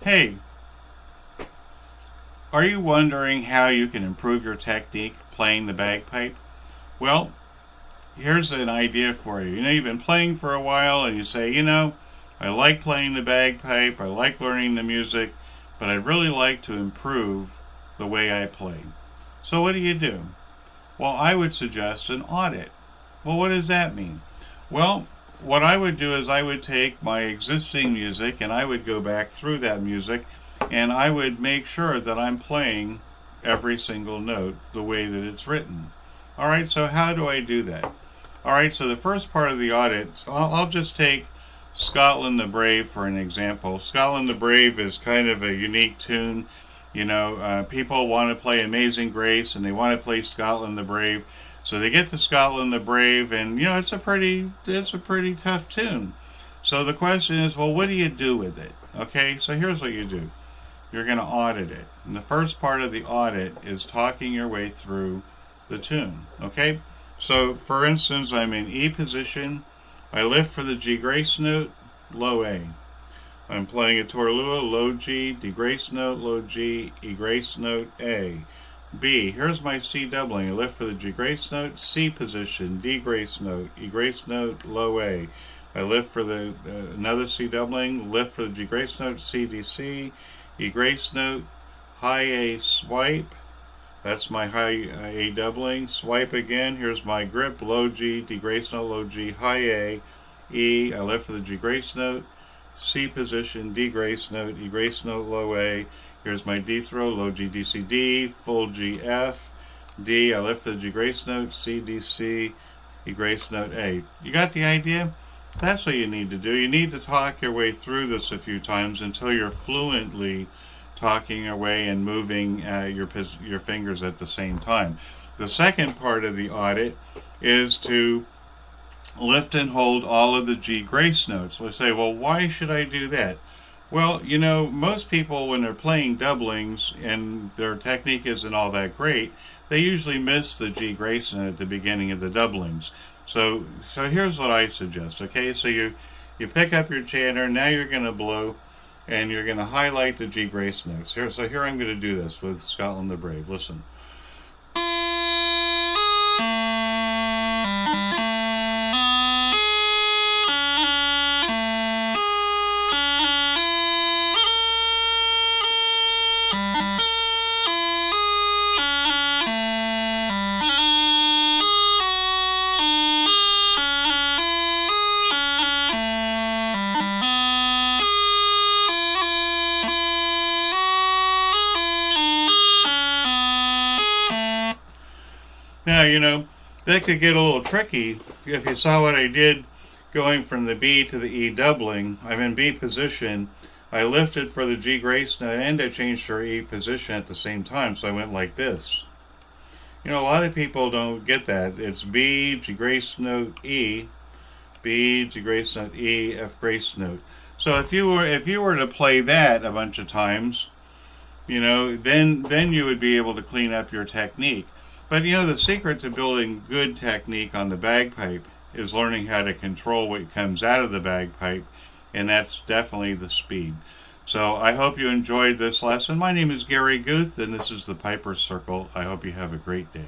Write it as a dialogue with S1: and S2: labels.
S1: Hey, are you wondering how you can improve your technique playing the bagpipe? Well, here's an idea for you. You've been playing for a while and you say, I like playing the bagpipe, I like learning the music, but I'd really like to improve the way I play. So what do? Well, I would suggest an audit. Well, what does that mean? Well, what I would do is I would take my existing music and I would go back through that music and I would make sure that I'm playing every single note the way that it's written. All right, so how do I do that? All right, so the first part of the audit, I'll just take Scotland the Brave for an example. Scotland the Brave is kind of a unique tune. People want to play Amazing Grace and they want to play Scotland the Brave. So they get to Scotland the Brave, and it's a pretty tough tune. So the question is, well, what do you do with it? Okay, so here's what you do. You're going to audit it. And the first part of the audit is talking your way through the tune. Okay, so for instance, I'm in E position. I lift for the G grace note, low A. I'm playing a Torlua, low G, D grace note, low G, E grace note, A. B, here's my C doubling. I lift for the G grace note, C position, D grace note, E grace note, low A. I lift for the another C doubling, lift for the G grace note, C D C, E grace note, high A swipe. That's my high A doubling. Swipe again. Here's my grip, low G, D grace note, low G, high A, E. I lift for the G grace note, C position, D grace note, E grace note, low A. Here's my D throw, low G, D, C, D, full G, F, D. I lift the G grace note, C, D, C, E grace note, A. You got the idea? That's what you need to do. You need to talk your way through this a few times until you're fluently talking your way and moving your fingers at the same time. The second part of the audit is to lift and hold all of the G grace notes. We say, well, why should I do that? Well, most people, when they're playing doublings and their technique isn't all that great, they usually miss the G grace note at the beginning of the doublings. So here's what I suggest. Okay, so you pick up your chanter. Now you're going to blow, and you're going to highlight the G grace notes. Here I'm going to do this with Scotland the Brave. Listen. Now, that could get a little tricky if you saw what I did going from the B to the E doubling. I'm in B position. I lifted for the G grace note and I changed for E position at the same time, so I went like this. A lot of people don't get that. It's B, G grace note, E, B, G grace note, E, F grace note. So if you were to play that a bunch of times, then you would be able to clean up your technique. But the secret to building good technique on the bagpipe is learning how to control what comes out of the bagpipe, and that's definitely the speed. So I hope you enjoyed this lesson. My name is Gary Guth, and this is the Piper's Circle. I hope you have a great day.